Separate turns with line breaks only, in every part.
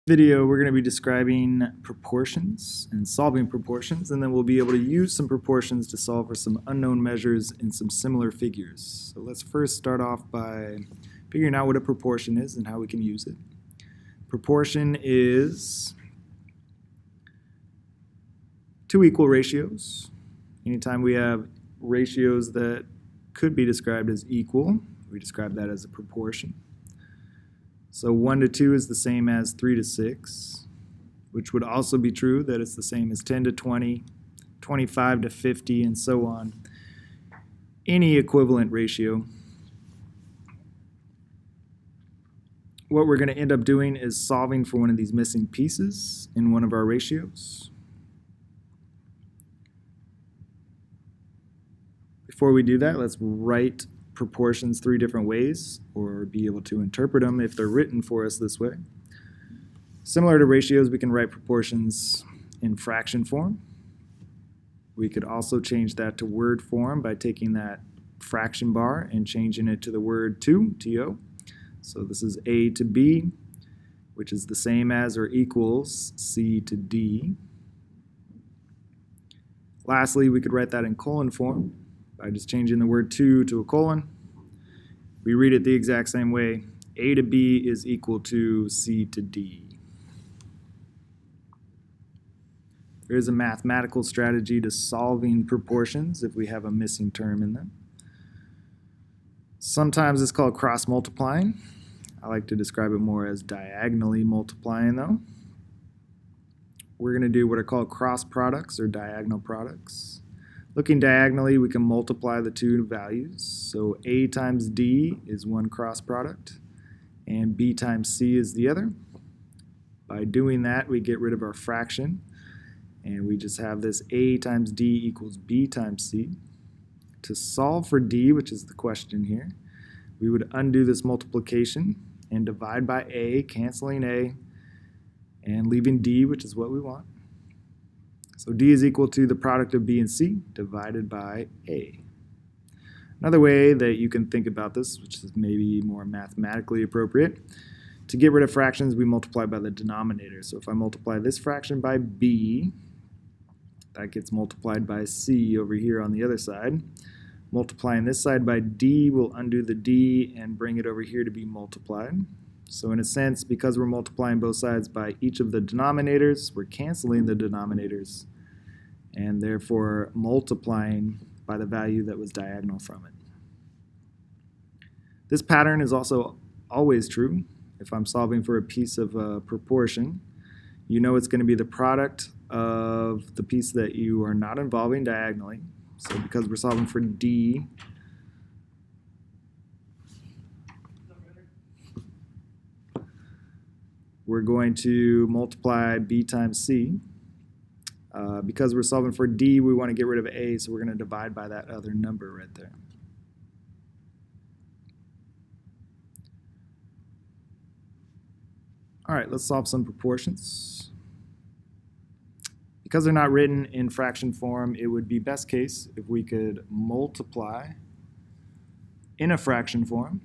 Video, we're going to be describing proportions and solving proportions, and then we'll be able to use some proportions to solve for some unknown measures in some similar figures. So let's first start off by figuring out what a proportion is and how we can use it. Proportion is two equal ratios. Anytime we have ratios that could be described as equal, we describe that as a proportion. So 1 to 2 is the same as 3 to 6, which would also be true that it's the same as 10 to 20, 25 to 50, and so on. Any equivalent ratio. What we're going to end up doing is solving for one of these missing pieces in one of our ratios. Before we do that, let's write proportions three different ways, or be able to interpret them if they're written for us this way. Similar to ratios, we can write proportions in fraction form. We could also change that to word form by taking that fraction bar and changing it to the word to, to. So this is A to B, which is the same as or equals C to D. Lastly, we could write that in colon form by just changing the word to a colon. We read it the exact same way. A to B is equal to C to D. There is a mathematical strategy to solving proportions if we have a missing term in them. Sometimes it's called cross multiplying. I like to describe it more as diagonally multiplying though. We're going to do what are called cross products or diagonal products. Looking diagonally, we can multiply the two values. So A times D is one cross product, and B times C is the other. By doing that, we get rid of our fraction, and we just have this A times D equals B times C. To solve for D, which is the question here, we would undo this multiplication and divide by A, canceling A, and leaving D, which is what we want. So D is equal to the product of B and C divided by A. Another way that you can think about this, which is maybe more mathematically appropriate, to get rid of fractions, we multiply by the denominator. So if I multiply this fraction by B, that gets multiplied by C over here on the other side. Multiplying this side by D will undo the D and bring it over here to be multiplied. So in a sense, because we're multiplying both sides by each of the denominators, we're canceling the denominators and therefore multiplying by the value that was diagonal from it. This pattern is also always true. If I'm solving for a piece of a proportion, you know it's going to be the product of the piece that you are not involving diagonally. So because we're solving for D, we're going to multiply B times C. Because we're solving for D, we want to get rid of A, so we're going to divide by that other number right there. All right, let's solve some proportions. Because they're not written in fraction form, it would be best case if we could multiply in a fraction form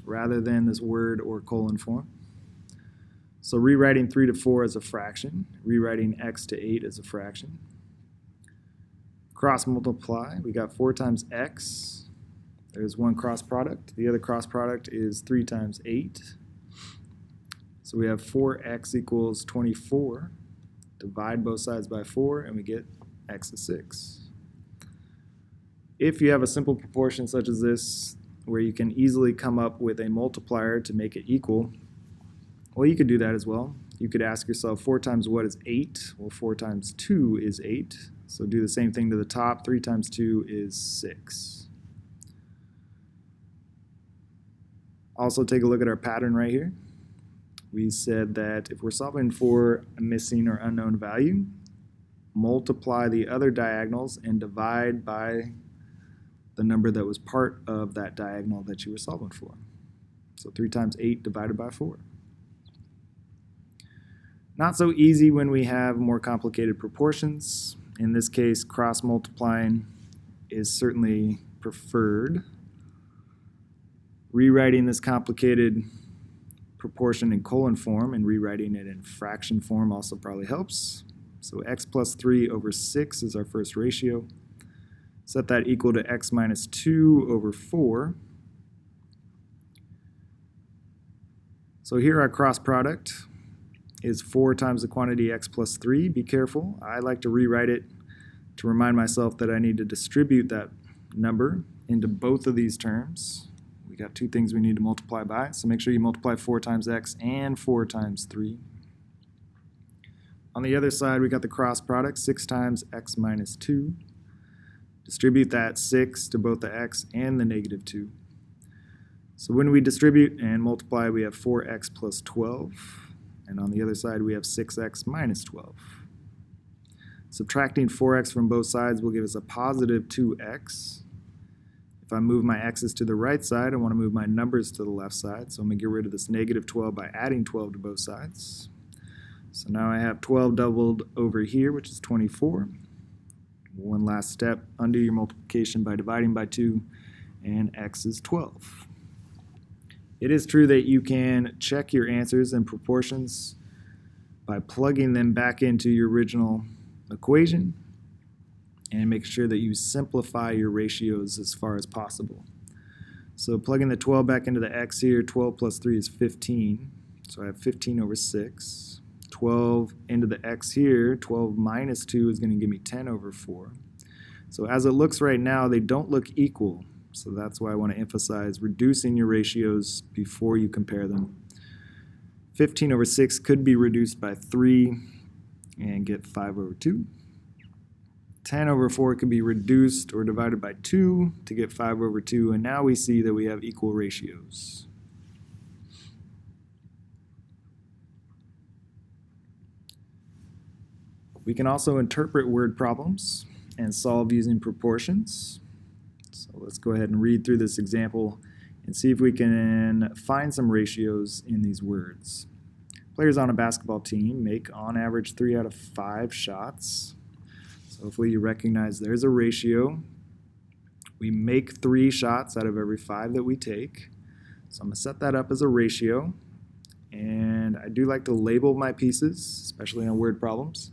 rather than this word or colon form. So rewriting 3 to 4 as a fraction, rewriting x to 8 as a fraction. Cross multiply, we got 4 times x. There's one cross product. The other cross product is 3 times 8. So we have 4x equals 24. Divide both sides by 4 and we get x is 6. If you have a simple proportion such as this, where you can easily come up with a multiplier to make it equal, well, you could do that as well. You could ask yourself, 4 times what is 8? Well, 4 times 2 is 8. So do the same thing to the top. 3 times 2 is 6. Also take a look at our pattern right here. We said that if we're solving for a missing or unknown value, multiply the other diagonals and divide by the number that was part of that diagonal that you were solving for. So 3 times 8 divided by 4. Not so easy when we have more complicated proportions. In this case, cross multiplying is certainly preferred. Rewriting this complicated proportion in colon form, and rewriting it in fraction form also probably helps. So x plus 3 over 6 is our first ratio. Set that equal to x minus 2 over 4. So here our cross product is 4 times the quantity x plus 3. Be careful. I like to rewrite it to remind myself that I need to distribute that number into both of these terms. We got two things we need to multiply by, so make sure you multiply 4 times x and 4 times 3. On the other side, we got the cross product, 6 times x minus 2. Distribute that 6 to both the x and the negative 2. So when we distribute and multiply, we have 4x plus 12. And on the other side, we have 6x minus 12. Subtracting 4x from both sides will give us a positive 2x. If I move my x's to the right side, I want to move my numbers to the left side. So I'm going to get rid of this negative 12 by adding 12 to both sides. So now I have 12 doubled over here, which is 24. One last step, undo your multiplication by dividing by 2, and x is 12. It is true that you can check your answers and proportions by plugging them back into your original equation and make sure that you simplify your ratios as far as possible. So plugging the 12 back into the x here, 12 plus 3 is 15. So I have 15 over 6. 12 into the x here, 12 minus 2 is going to give me 10 over 4. So as it looks right now, they don't look equal. So that's why I want to emphasize reducing your ratios before you compare them. 15 over 6 could be reduced by 3 and get 5 over 2. 10 over 4 could be reduced or divided by 2 to get 5 over 2. And now we see that we have equal ratios. We can also interpret word problems and solve using proportions. So let's go ahead and read through this example and see if we can find some ratios in these words. Players on a basketball team make on average 3 out of 5 shots. So hopefully you recognize there's a ratio. We make 3 shots out of every 5 that we take. So I'm going to set that up as a ratio. And I do like to label my pieces, especially on word problems.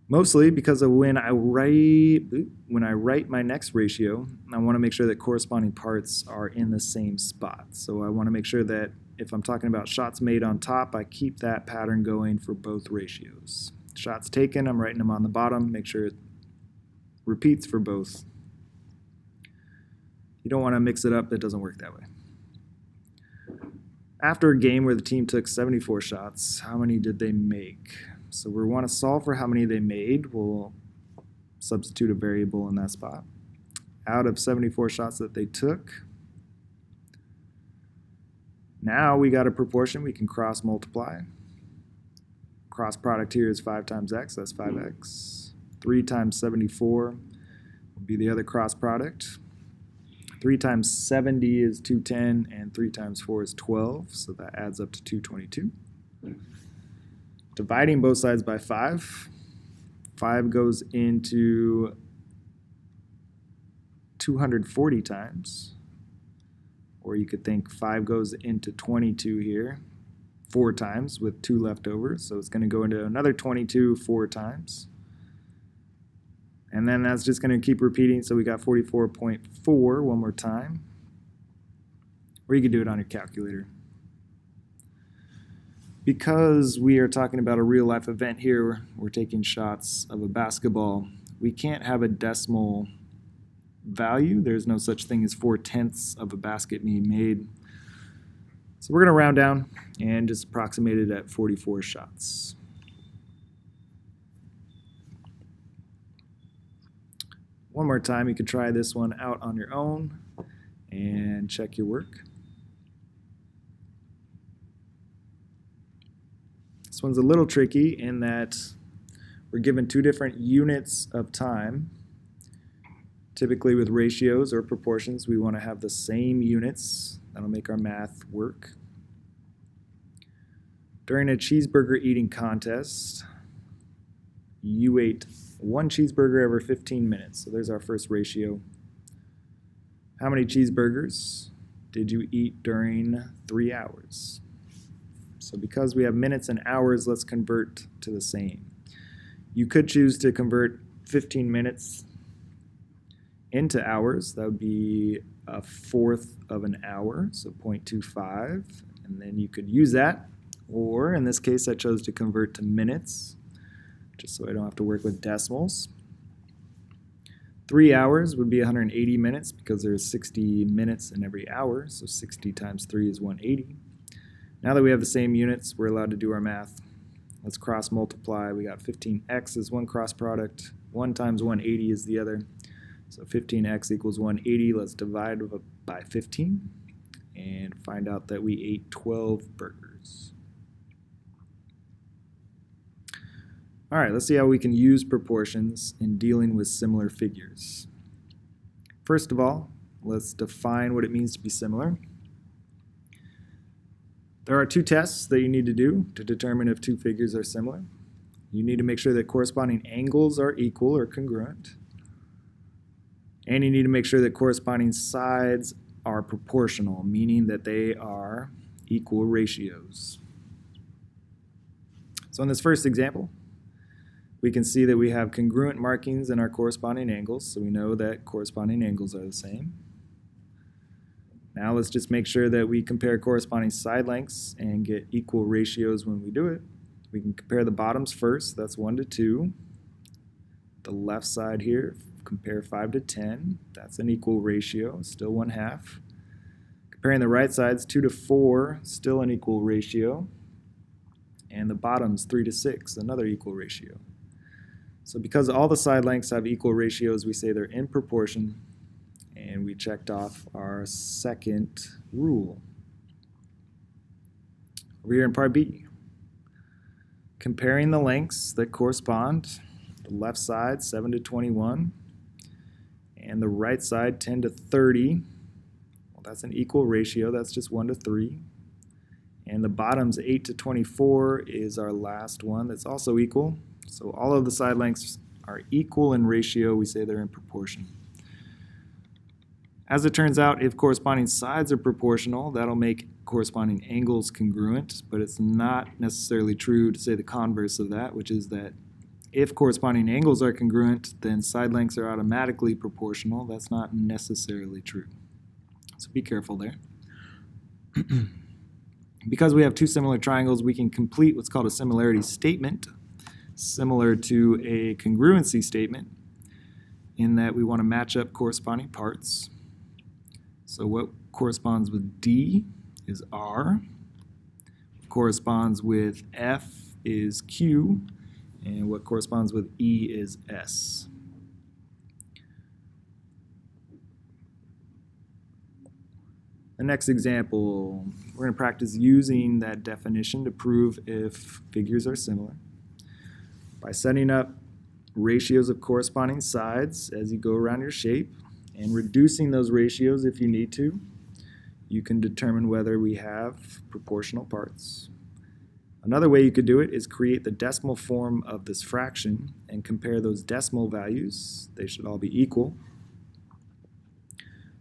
Mostly because of when I write my next ratio, I want to make sure that corresponding parts are in the same spot. So I want to make sure that if I'm talking about shots made on top, I keep that pattern going for both ratios. Shots taken, I'm writing them on the bottom, make sure it repeats for both. You don't want to mix it up, it doesn't work that way. After a game where the team took 74 shots, how many did they make? So we want to solve for how many they made. We'll substitute a variable in that spot. Out of 74 shots that they took. Now we got a proportion we can cross multiply. Cross product here is 5 times x, that's 5x. 3 times 74 will be the other cross product. 3 times 70 is 210, and 3 times 4 is 12, so that adds up to 222. Dividing both sides by 5. 5 goes into 240 times. Or you could think 5 goes into 22 here 4 times with 2 left over. So it's going to go into another 22 4 times. And then that's just going to keep repeating. So we got 44.4 one more time. Or you could do it on your calculator. Because we are talking about a real life event here, we're taking shots of a basketball, we can't have a decimal value. There's no such thing as 4/10 of a basket being made. So we're going to round down and just approximate it at 44 shots. One more time, you can try this one out on your own and check your work. This one's a little tricky in that we're given 2 different units of time. Typically with ratios or proportions, we want to have the same units. That'll make our math work. During a cheeseburger eating contest, you ate 1 cheeseburger every 15 minutes. So there's our first ratio. How many cheeseburgers did you eat during 3 hours? So because we have minutes and hours, let's convert to the same. You could choose to convert 15 minutes into hours. That would be a fourth of an hour, so 0.25, and then you could use that. Or in this case, I chose to convert to minutes, just so I don't have to work with decimals. 3 hours would be 180 minutes because there's 60 minutes in every hour, so 60 times 3 is 180. Now that we have the same units, we're allowed to do our math. Let's cross multiply. We got 15x is one cross product, 1 times 180 is the other. So 15x equals 180. Let's divide by 15 and find out that we ate 12 burgers. All right, let's see how we can use proportions in dealing with similar figures. First of all, let's define what it means to be similar. There are 2 tests that you need to do to determine if 2 figures are similar. You need to make sure that corresponding angles are equal or congruent. And you need to make sure that corresponding sides are proportional, meaning that they are equal ratios. So in this first example, we can see that we have congruent markings in our corresponding angles, so we know that corresponding angles are the same. Now let's just make sure that we compare corresponding side lengths and get equal ratios when we do it. We can compare the bottoms first, that's 1 to 2. The left side here, compare 5 to 10, that's an equal ratio, still 1/2. Comparing the right sides, 2 to 4, still an equal ratio. And the bottoms, 3 to 6, another equal ratio. So because all the side lengths have equal ratios, we say they're in proportion, and we checked off our second rule. Over here in part B, comparing the lengths that correspond, the left side 7 to 21, and the right side 10 to 30. Well, that's an equal ratio, that's just 1 to 3. And the bottoms 8 to 24 is our last one that's also equal. So all of the side lengths are equal in ratio, we say they're in proportion. As it turns out, if corresponding sides are proportional, that'll make corresponding angles congruent, but it's not necessarily true to say the converse of that, which is that if corresponding angles are congruent, then side lengths are automatically proportional. That's not necessarily true. So be careful there. Because we have 2 similar triangles, we can complete what's called a similarity statement, similar to a congruency statement, in that we want to match up corresponding parts. So what corresponds with D is R, what corresponds with F is Q, and what corresponds with E is S. The next example, we're going to practice using that definition to prove if figures are similar by setting up ratios of corresponding sides as you go around your shape and reducing those ratios if you need to. You can determine whether we have proportional parts. Another way you could do it is create the decimal form of this fraction and compare those decimal values. They should all be equal.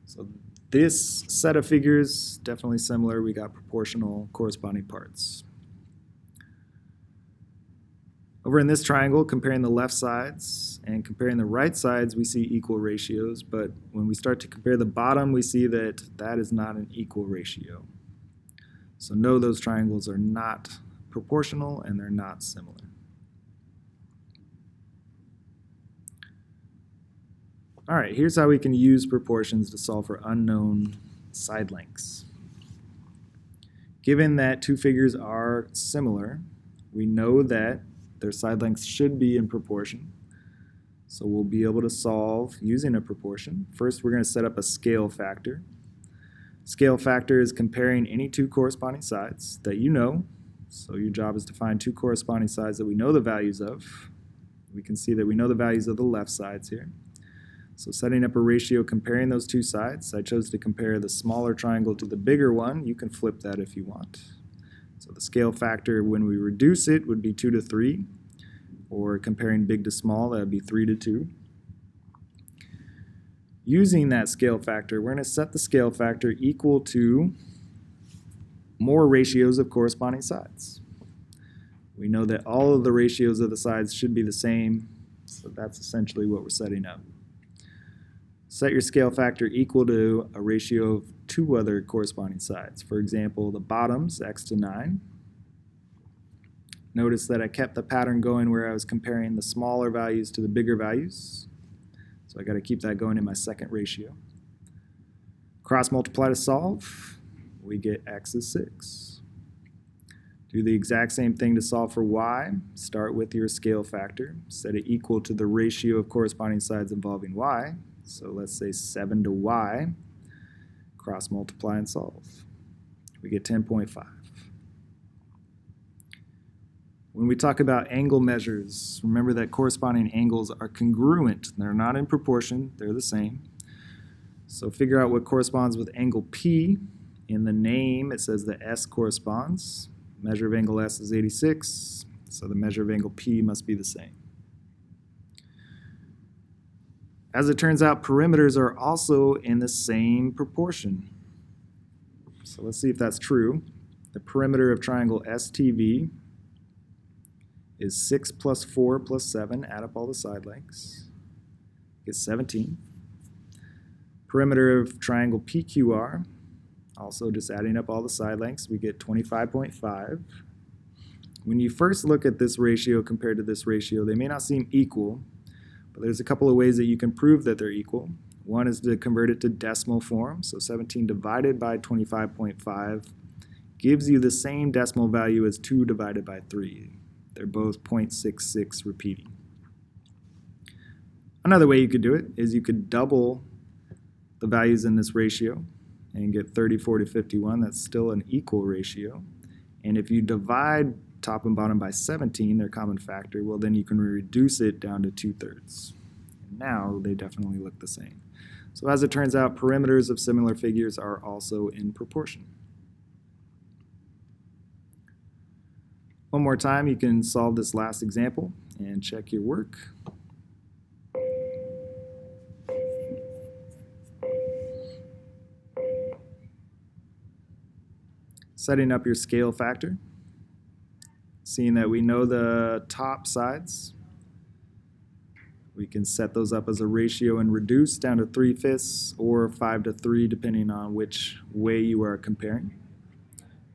So this set of figures, definitely similar. We got proportional corresponding parts. Over in this triangle, comparing the left sides and comparing the right sides, we see equal ratios, but when we start to compare the bottom, we see that that is not an equal ratio. So no, those triangles are not proportional and they're not similar. All right, here's how we can use proportions to solve for unknown side lengths. Given that 2 figures are similar, we know that their side lengths should be in proportion. So we'll be able to solve using a proportion. First, we're going to set up a scale factor. Scale factor is comparing any 2 corresponding sides that you know. So your job is to find 2 corresponding sides that we know the values of. We can see that we know the values of the left sides here. So setting up a ratio comparing those 2 sides, I chose to compare the smaller triangle to the bigger one. You can flip that if you want. So the scale factor, when we reduce it, would be 2 to 3, or comparing big to small, that would be 3 to 2. Using that scale factor, we're going to set the scale factor equal to more ratios of corresponding sides. We know that all of the ratios of the sides should be the same, so that's essentially what we're setting up. Set your scale factor equal to a ratio of two other corresponding sides. For example, the bottoms, x to 9. Notice that I kept the pattern going where I was comparing the smaller values to the bigger values. So I got to keep that going in my second ratio. Cross multiply to solve, we get x is 6. Do the exact same thing to solve for y. Start with your scale factor. Set it equal to the ratio of corresponding sides involving y. So let's say 7 to y. Cross multiply and solve. We get 10.5. When we talk about angle measures, remember that corresponding angles are congruent. They're not in proportion, they're the same. So figure out what corresponds with angle P. In the name, it says that S corresponds. Measure of angle S is 86, so the measure of angle P must be the same. As it turns out, perimeters are also in the same proportion. So let's see if that's true. The perimeter of triangle STV is 6 plus 4 plus 7. Add up all the side lengths. Get 17. Perimeter of triangle PQR, also just adding up all the side lengths, we get 25.5. When you first look at this ratio compared to this ratio, they may not seem equal, but there's a couple of ways that you can prove that they're equal. One is to convert it to decimal form, so 17 divided by 25.5 gives you the same decimal value as 2 divided by 3. They're both 0.66 repeating. Another way you could do it is you could double the values in this ratio and get 34 to 51. That's still an equal ratio. And if you divide top and bottom by 17, their common factor, well then you can reduce it down to 2/3. Now they definitely look the same. So as it turns out, perimeters of similar figures are also in proportion. One more time, you can solve this last example and check your work. Setting up your scale factor. Seeing that we know the top sides, we can set those up as a ratio and reduce down to 3/5 or 5 to 3, depending on which way you are comparing.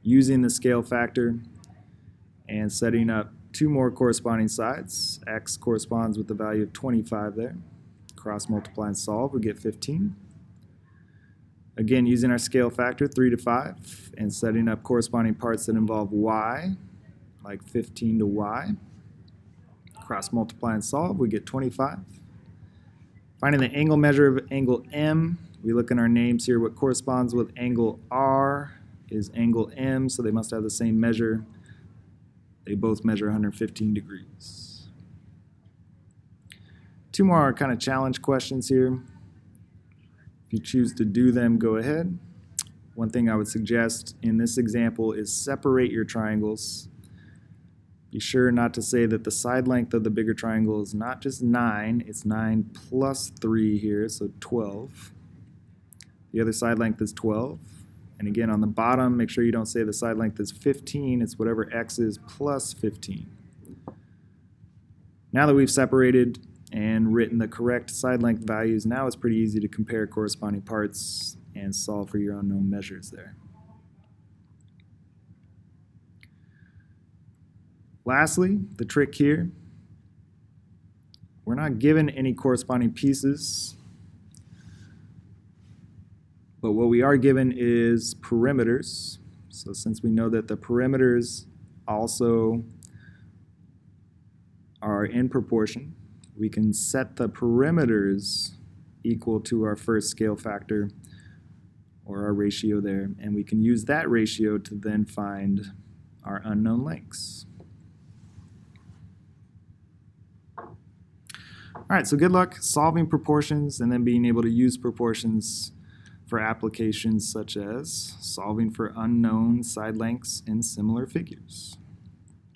Using the scale factor and setting up two more corresponding sides. X corresponds with the value of 25 there. Cross multiply and solve, we get 15. Again, using our scale factor, 3 to 5, and setting up corresponding parts that involve y, like 15 to y. Cross multiply and solve, we get 25. Finding the angle measure of angle M, we look in our names here. What corresponds with angle R is angle M, so they must have the same measure. They both measure 115 degrees. Two more kind of challenge questions here. If you choose to do them, go ahead. One thing I would suggest in this example is separate your triangles. Be sure not to say that the side length of the bigger triangle is not just 9, it's 9 plus 3 here, so 12. The other side length is 12. And again, on the bottom, make sure you don't say the side length is 15, it's whatever x is plus 15. Now that we've separated and written the correct side length values, now it's pretty easy to compare corresponding parts and solve for your unknown measures there. Lastly, the trick here, we're not given any corresponding pieces, but what we are given is perimeters. So since we know that the perimeters also are in proportion, we can set the perimeters equal to our first scale factor or our ratio there, and we can use that ratio to then find our unknown lengths. All right, so good luck solving proportions and then being able to use proportions for applications such as solving for unknown side lengths in similar figures.